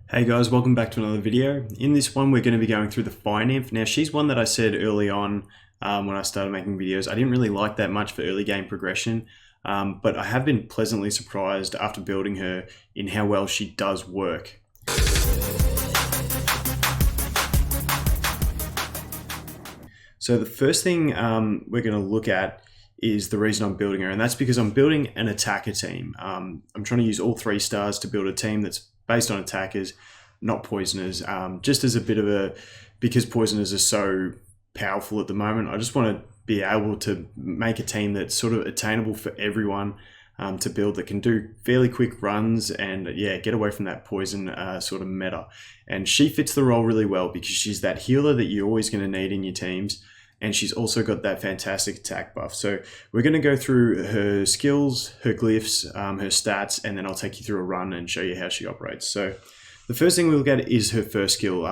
Hey guys, welcome back to another video. In this one, we're going to be going through the Fire Nymph. Now, she's one that I said early on when I started making videos. I didn't really like that much for early game progression, but I have been pleasantly surprised after building her in how well she does work. So the first thing we're going to look at is the reason I'm building her, and that's because I'm building an attacker team. I'm trying to use all 3 stars to build a team that's based on attackers, not poisoners. Just as a bit of because poisoners are so powerful at the moment, I just want to be able to make a team that's sort of attainable for everyone to build, that can do fairly quick runs and get away from that poison sort of meta. And she fits the role really well because she's that healer that you're always going to need in your teams. And she's also got that fantastic attack buff. So we're going to go through her skills, her glyphs, her stats, and then I'll take you through a run and show you how she operates. So the first thing we look at is her first skill.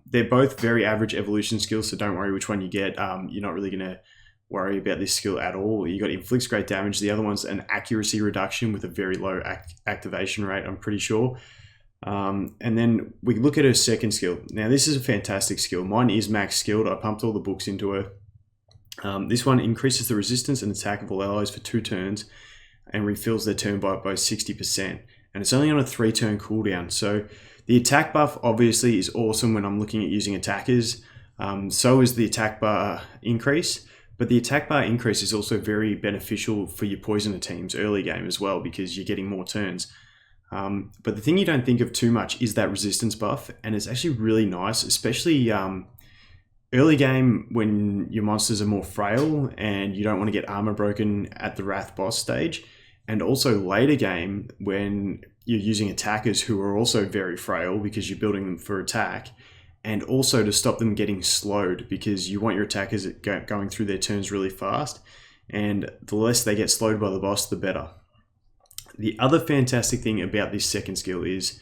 They're both very average evolution skills, so don't worry which one you get. You're not really going to worry about this skill at all. You got inflicts great damage. The other one's an accuracy reduction with a very low activation rate, I'm pretty sure. And then we look at her second skill. Now this is a fantastic skill. Mine is max skilled. I pumped all the books into her. This one increases the resistance and attack of all allies for 2 turns and refills their turn by 60%. And it's only on a 3-turn cooldown. So the attack buff obviously is awesome when I'm looking at using attackers. So is the attack bar increase. But the attack bar increase is also very beneficial for your poisoner teams early game as well, because you're getting more turns. But the thing you don't think of too much is that resistance buff, and it's actually really nice, especially early game when your monsters are more frail and you don't want to get armor broken at the Wrath boss stage, and also later game when you're using attackers who are also very frail because you're building them for attack, and also to stop them getting slowed because you want your attackers going through their turns really fast, and the less they get slowed by the boss, the better. The other fantastic thing about this second skill is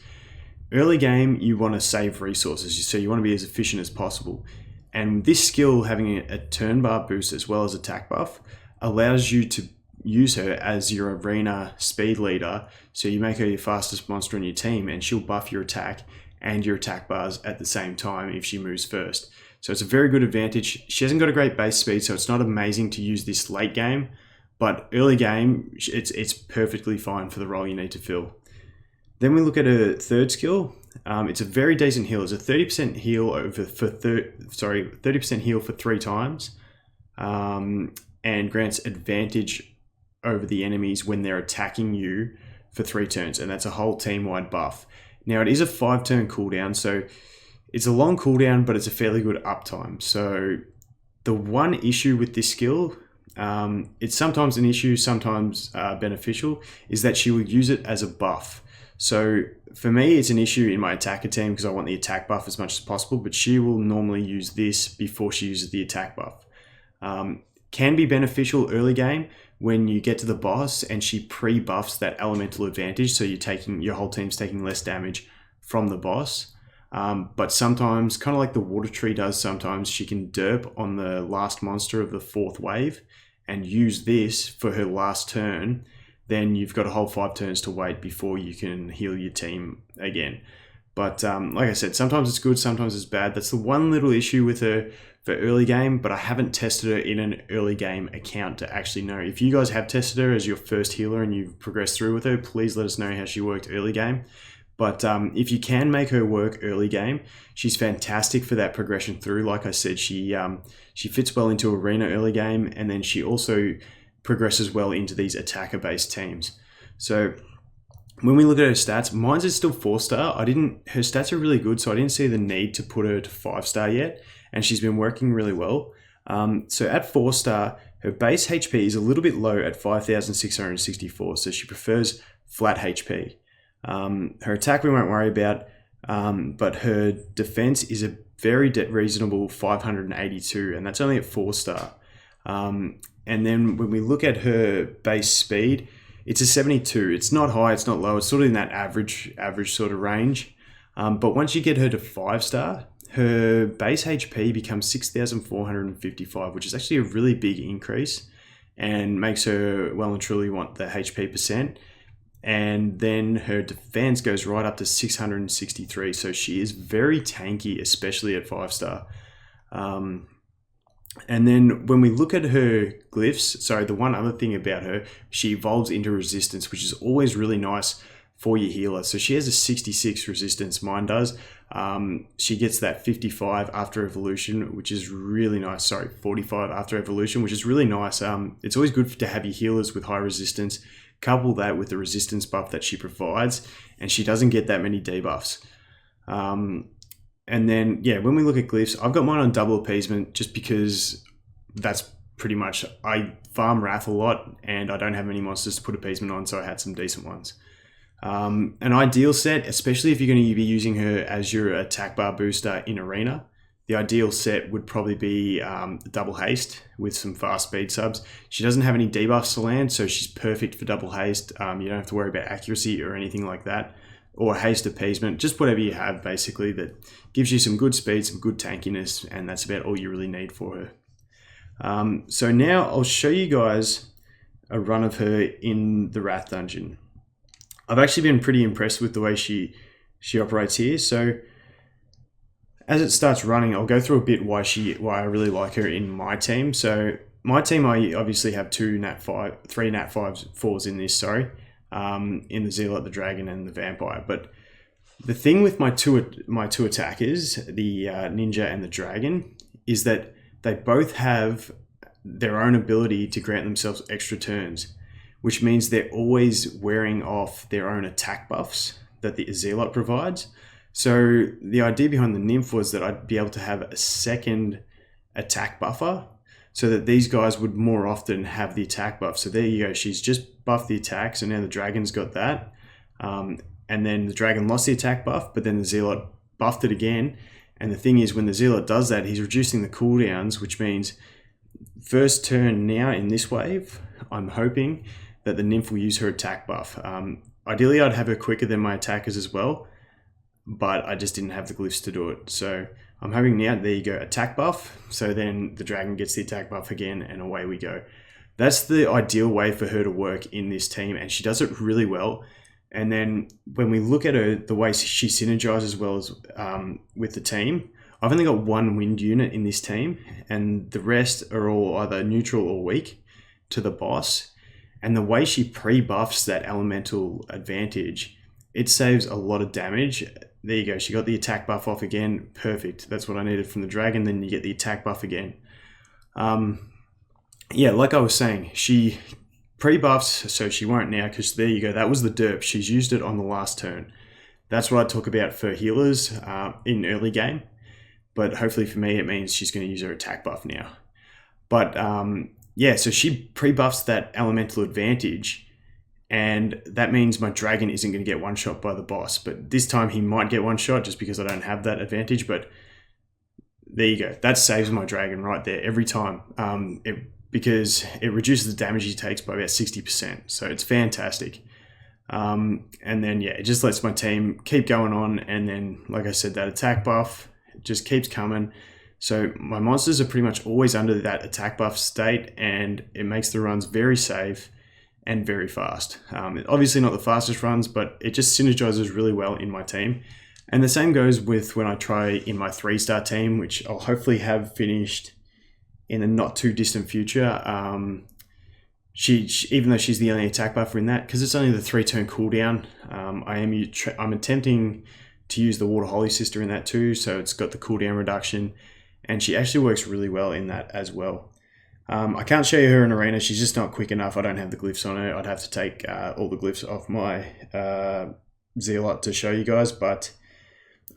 early game, you want to save resources, so you want to be as efficient as possible. And this skill, having a turn bar boost as well as attack buff, allows you to use her as your arena speed leader. So you make her your fastest monster in your team, and she'll buff your attack and your attack bars at the same time if she moves first. So it's a very good advantage. She hasn't got a great base speed, so it's not amazing to use this late game. But early game, it's perfectly fine for the role you need to fill. Then we look at a third skill. It's a very decent heal. It's a 30% heal 30% heal for 3 times, and grants advantage over the enemies when they're attacking you for 3 turns, and that's a whole team-wide buff. Now it is a 5-turn cooldown, so it's a long cooldown, but it's a fairly good uptime. So the one issue with this skill, it's sometimes an issue, sometimes beneficial, is that she will use it as a buff. So for me, it's an issue in my attacker team because I want the attack buff as much as possible, but she will normally use this before she uses the attack buff. Can be beneficial early game when you get to the boss and she pre-buffs that elemental advantage, so your whole team's taking less damage from the boss. But sometimes, kind of like the water tree does sometimes, she can derp on the last monster of the 4th wave and use this for her last turn. Then you've got a whole 5 turns to wait before you can heal your team again. But like I said, sometimes it's good, sometimes it's bad. That's the one little issue with her for early game, but I haven't tested her in an early game account to actually know. If you guys have tested her as your first healer and you've progressed through with her, please let us know how she worked early game. But if you can make her work early game, she's fantastic for that progression through. Like I said, she fits well into arena early game, and then she also progresses well into these attacker-based teams. So when we look at her stats, mine's is still 4-star. Her stats are really good, so I didn't see the need to put her to 5-star yet, and she's been working really well. So at 4-star, her base HP is a little bit low at 5,664, so she prefers flat HP. Her attack we won't worry about, but her defense is a very reasonable 582, and that's only at 4-star. And then when we look at her base speed, it's a 72. It's not high, it's not low. It's sort of in that average sort of range. But once you get her to 5-star, her base HP becomes 6,455, which is actually a really big increase and makes her well and truly want the HP percent. and then her defense goes right up to 663. So she is very tanky, especially at 5-star. And then when we look at her glyphs, sorry, the one other thing about her, she evolves into resistance, which is always really nice for your healer. So she has a 66 resistance, mine does. She gets that 55 after evolution, which is really nice. Sorry, 45 after evolution, which is really nice. It's always good to have your healers with high resistance. Couple that with the resistance buff that she provides, and she doesn't get that many debuffs. And then, yeah, when we look at glyphs, I've got mine on double appeasement just because that's pretty much, I farm Wrath a lot and I don't have many monsters to put appeasement on, so I had some decent ones. An ideal set, especially if you're going to be using her as your attack bar booster in Arena, the ideal set would probably be double haste with some fast speed subs. She doesn't have any debuffs to land, so she's perfect for double haste. You don't have to worry about accuracy or anything like that, or haste appeasement, just whatever you have basically that gives you some good speed, some good tankiness, and that's about all you really need for her. So now I'll show you guys a run of her in the Wrath dungeon. I've actually been pretty impressed with the way she operates here. So as it starts running, I'll go through a bit why I really like her in my team. So my team, I obviously have three Nat 5/4s in this, in the Zealot, the Dragon, and the Vampire. But the thing with my two attackers, the Ninja and the Dragon, is that they both have their own ability to grant themselves extra turns, which means they're always wearing off their own attack buffs that the Zealot provides. So the idea behind the Nymph was that I'd be able to have a second attack buffer so that these guys would more often have the attack buff. So there you go, she's just buffed the attack, so now the Dragon's got that. And then the Dragon lost the attack buff, but then the Zealot buffed it again. And the thing is, when the Zealot does that, he's reducing the cooldowns, which means first turn now in this wave, I'm hoping that the Nymph will use her attack buff. Ideally, I'd have her quicker than my attackers as well, but I just didn't have the glyphs to do it. So I'm hoping now, there you go, attack buff. So then the Dragon gets the attack buff again, and away we go. That's the ideal way for her to work in this team, and she does it really well. And then when we look at her, the way she synergizes well as with the team, I've only got one wind unit in this team, and the rest are all either neutral or weak to the boss. And the way she pre-buffs that elemental advantage, it saves a lot of damage. There you go, she got the attack buff off again. Perfect, that's what I needed from the Dragon. Then you get the attack buff again. Yeah, like I was saying, she pre-buffs, so she won't now, because there you go, that was the derp. She's used it on the last turn. That's what I talk about for healers in early game. But hopefully for me, it means she's going to use her attack buff now. But yeah, so she pre-buffs that elemental advantage, and that means my Dragon isn't going to get one shot by the boss. But this time he might get one shot just because I don't have that advantage. But there you go, that saves my Dragon right there every time. Because it reduces the damage he takes by about 60%. So it's fantastic. And then, yeah, it just lets my team keep going on. And then, like I said, that attack buff just keeps coming. So my monsters are pretty much always under that attack buff state, and it makes the runs very safe and very fast. Obviously not the fastest runs, but it just synergizes really well in my team. And the same goes with when I try in my 3-star team, which I'll hopefully have finished in the not too distant future. She even though she's the only attack buffer in that, because it's only the 3-turn cooldown, I'm attempting to use the Water Holy Sister in that too, so it's got the cooldown reduction, and she actually works really well in that as well. I can't show you her in Arena, she's just not quick enough. I don't have the glyphs on her. I'd have to take all the glyphs off my Zealot to show you guys, but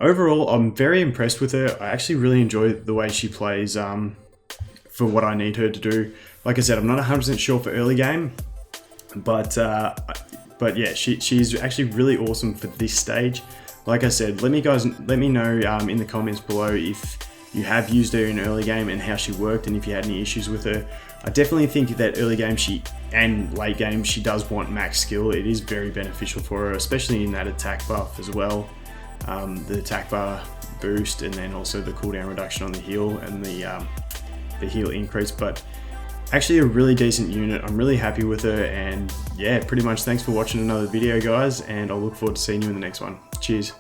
overall, I'm very impressed with her. I actually really enjoy the way she plays for what I need her to do. Like I said, I'm not 100% sure for early game, but yeah, she's actually really awesome for this stage. Like I said, let me know in the comments below if you have used her in early game and how she worked, and if you had any issues with her. I definitely think that early game and late game she does want max skill. It is very beneficial for her, especially in that attack buff as well. The attack bar boost, and then also the cooldown reduction on the heal and the heal increase. But actually a really decent unit. I'm really happy with her, and yeah, pretty much thanks for watching another video, guys, and I'll look forward to seeing you in the next one. Cheers.